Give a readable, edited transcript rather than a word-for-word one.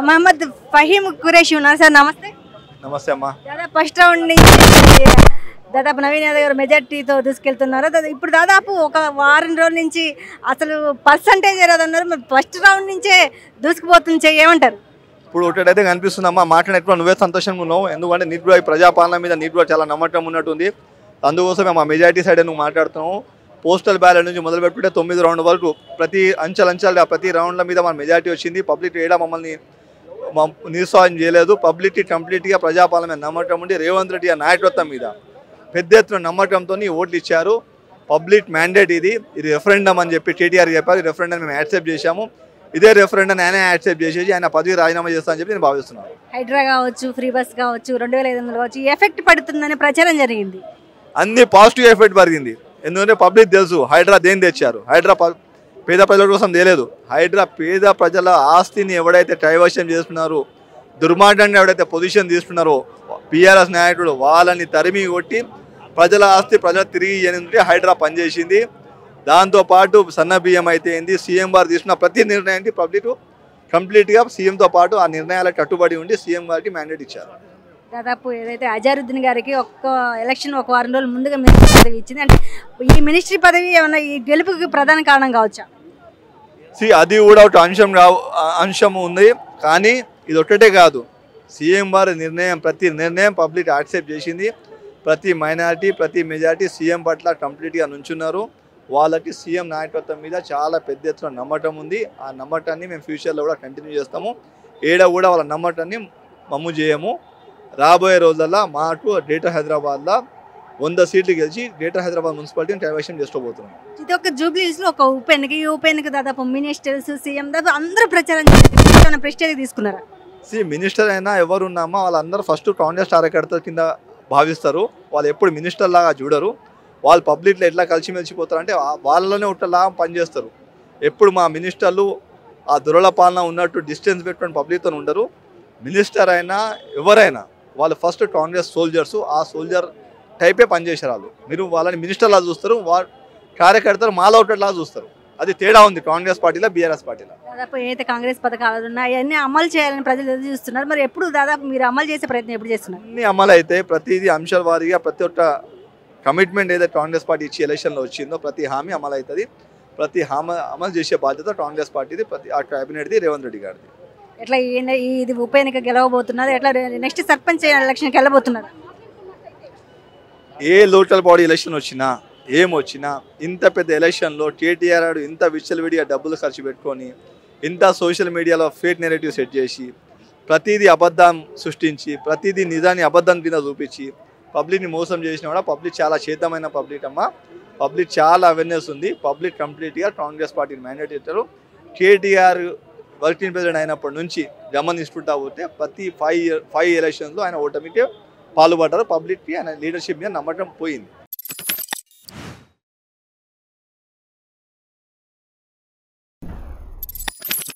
మహమ్మద్ ఫహీమ్ ఖురేషి ఉన్నారు సార్. నమస్తే. నమస్తే అమ్మా. దాదాపు ఫస్ట్ రౌండ్ నుంచి దాదాపు నవీన్ యాదవ్ గారు మెజార్టీతో దూసుకెళ్తున్నారు. ఇప్పుడు దాదాపు ఒక వారం రోజుల నుంచి అసలు పర్సంటేజ్ ఏదన్నారు, ఫస్ట్ రౌండ్ నుంచే దూసుకుపోతుంది, ఏమంటారు? ఇప్పుడు ఒకటైతే కనిపిస్తుందమ్మా, మాట్లాడినప్పుడు నువ్వే సంతోషంగా ఉన్నావు. ఎందుకంటే నీకు కూడా ప్రజాపాలన మీద నీకు కూడా చాలా నమ్మకం ఉన్నట్టుంది. అందుకోసమే మా మెజార్టీ సైడ్ నువ్వు మాట్లాడుతున్నావు. పోస్టల్ బ్యాలెట్ నుంచి మొదలు పెట్టుకుంటే 9 రౌండ్ వరకు ప్రతి అంచెలంచెలుగా ప్రతి రౌండ్ల మీద మన మెజార్టీ వచ్చింది. పబ్లిక్ ఏడా మమ్మల్ని నిరుత్సాహం చేయలేదు. పబ్లిక్ కంప్లీట్గా ప్రజాపాలన మీద నమ్మకం ఉండి రేవంత్ రెడ్డి నాయకత్వం మీద పెద్ద ఎత్తున నమ్మకంతో ఓట్లు ఇచ్చారు. పబ్లిక్ మ్యాండేట్ ఇది రెఫరెండం అని చెప్పి కేటీఆర్ చెప్పారు. ఈ రెఫరెండం మేము యాక్సెప్ట్ చేశాము. ఇదే రెఫరెండం ఆయన యాక్సెప్ట్ చేసేసి ఆయన పదవి రాజీనామా చేస్తా అని చెప్పి నేను భావిస్తున్నాను. హైడ్రా కావచ్చు, ఫ్రీ బస్ కావచ్చు, 2500 కావచ్చు, ఎఫెక్ట్ పడుతుందని ప్రచారం జరిగింది. అన్ని పాజిటివ్ ఎఫెక్ట్ పడిగింది. ఎందుకంటే పబ్లిక్ తెలుసు హైడ్రా దేని తెచ్చారు. హైడ్రా పేద ప్రజల కోసం తెలియదు. హైడ్రా పేద ప్రజల ఆస్తిని ఎవడైతే డైవర్షన్ చేస్తున్నారో, దుర్మార్గంగా ఎవడైతే పొజిషన్ తీసుకున్నారో పిఆర్ఎస్ నాయకుడు వాళ్ళని తరిమి కొట్టి ప్రజల ఆస్తి ప్రజలు తిరిగి ఇయ్యనుంటే హైడ్రా పనిచేసింది. దాంతోపాటు సన్న బియ్యం అయితే ఏంది, సీఎం గారు తీసుకున్న ప్రతి నిర్ణయానికి పబ్లిక్ కంప్లీట్గా సీఎంతో పాటు ఆ నిర్ణయాలకు కట్టుబడి ఉండి సీఎం గారికి మ్యాండేట్ ఇచ్చారు. దాదాపు ఏదైతే అజారుద్దీన్ గారికి ఎలక్షన్ ఒక వారం రోజులు ముందుగా మినిస్ట్రీ పదవి ఇచ్చింది, అంటే ఈ మినిస్ట్రీ పదవి ఏమన్నా ఈ గెలుపుకి ప్రధాన కారణం కావచ్చా? అది కూడా ఒక అంశం ఉంది. కానీ ఇది ఒక్కటే కాదు, సీఎం వారి నిర్ణయం ప్రతి నిర్ణయం పబ్లిక్ యాక్సెప్ట్ చేసింది. ప్రతి మైనారిటీ ప్రతి మెజారిటీ సీఎం పట్ల కంప్లీట్గా నుంచున్నారు. వాళ్ళకి సీఎం నాయకత్వం మీద చాలా పెద్ద ఎత్తున నమ్మకం ఉంది. ఆ నమ్మకాన్ని మేము ఫ్యూచర్లో కూడా కంటిన్యూ చేస్తాము. ఏడా కూడా వాళ్ళ నమ్మకాన్ని మమ్ము చేయము. రాబోయే రోజుల్లో మాకు గ్రేటర్ హైదరాబాద్లో 100 సీట్లు గెలిచి గ్రేటర్ హైదరాబాద్ మున్సిపాలిటీని డైవర్షన్ చేసుకోబోతున్నాం. ఇది ఒక జూబ్లీస్లో ఒక ఉప ఎన్నిక. ఈ ఉప ఎన్నిక దాదాపు మినిస్టర్స్, సీఎం దాదాపు అందరూ ప్రచారం చేసి ప్రెస్టేజ్ తీసుకున్నారు. మినిస్టర్ అయినా ఎవరున్నామో వాళ్ళందరూ ఫస్ట్ కాంగ్రెస్ కార్యకర్తల కింద భావిస్తారు. వాళ్ళు ఎప్పుడు మినిస్టర్ లాగా చూడరు. వాళ్ళు పబ్లిక్లో ఎట్లా కలిసిమెలిసిపోతారు అంటే వాళ్ళలోనే ఒకలాగా పనిచేస్తారు. ఎప్పుడు మా మినిస్టర్లు ఆ దురల పాలన ఉన్నట్టు డిస్టెన్స్ పెట్టుకొని పబ్లిక్తో ఉండరు. మినిస్టర్ అయినా ఎవరైనా వాళ్ళు ఫస్ట్ కాంగ్రెస్ సోల్జర్స్, ఆ సోల్జర్ టైపే పనిచేసారు వాళ్ళు. మీరు వాళ్ళని మినిస్టర్లా చూస్తారు, కార్యకర్తలు మాలో ఒకటిలా చూస్తారు. అది తేడా ఉంది కాంగ్రెస్ పార్టీలో బీఆర్ఎస్ పార్టీలో. దాదాపు ఏదైతే కాంగ్రెస్ పథకాలు ఉన్నాయో అవన్నీ అమలు చేయాలని ప్రజలు ఎదురు చూస్తున్నారు. మరి ఎప్పుడు దాదాపు మీరు అమలు చేసే ప్రయత్నం ఎప్పుడు చేస్తున్నారు? అన్ని అమలు అయితే ప్రతిదీ అంశాల వారీగా ప్రతి ఒక్క కమిట్మెంట్ ఏదైతే కాంగ్రెస్ పార్టీ ఇచ్చి ఎలక్షన్లో వచ్చిందో ప్రతి హామీ అమలు అవుతుంది. ప్రతి హామీ అమలు చేసే బాధ్యత కాంగ్రెస్ పార్టీది, ప్రతి ఆ క్యాబినెట్ది, రేవంత్ రెడ్డి గారిది. ఎట్లా ఇది ఉప ఎన్నిక గెలవబోతున్నారు, ఎట్లా నెక్స్ట్ సర్పంచ్ ఎలక్షన్కి వెళ్ళబోతున్నారు? ఏ లోకల్ బాడీ ఎలక్షన్ వచ్చినా ఏమొచ్చినా ఇంత పెద్ద ఎలక్షన్లో కేటీఆర్ ఇంత విచ్చలవిడిగా డబ్బులు ఖర్చు పెట్టుకొని ఇంత సోషల్ మీడియాలో ఫేక్ నెరేటివ్ సెట్ చేసి ప్రతిదీ అబద్ధం సృష్టించి ప్రతిదీ నిజాన్ని అబద్ధం కింద చూపించి పబ్లిక్ని మోసం చేసినా కూడా పబ్లిక్ చాలా చేతమైన పబ్లిక్ అమ్మ. పబ్లిక్ చాలా అవేర్నెస్ ఉంది. పబ్లిక్ కంప్లీట్గా కాంగ్రెస్ పార్టీని మ్యాండేట్ ఇచ్చారు. కేటీఆర్ వర్కింగ్ ప్రెసిడెంట్ అయినప్పటి నుంచి గమనిస్తుంటా పోతే ప్రతి 5 ఎలక్షన్స్లో ఆయన ఓటమికి పాల్పడ్డారు. పబ్లిక్కి ఆయన లీడర్షిప్ మీద నమ్మకం పోయింది.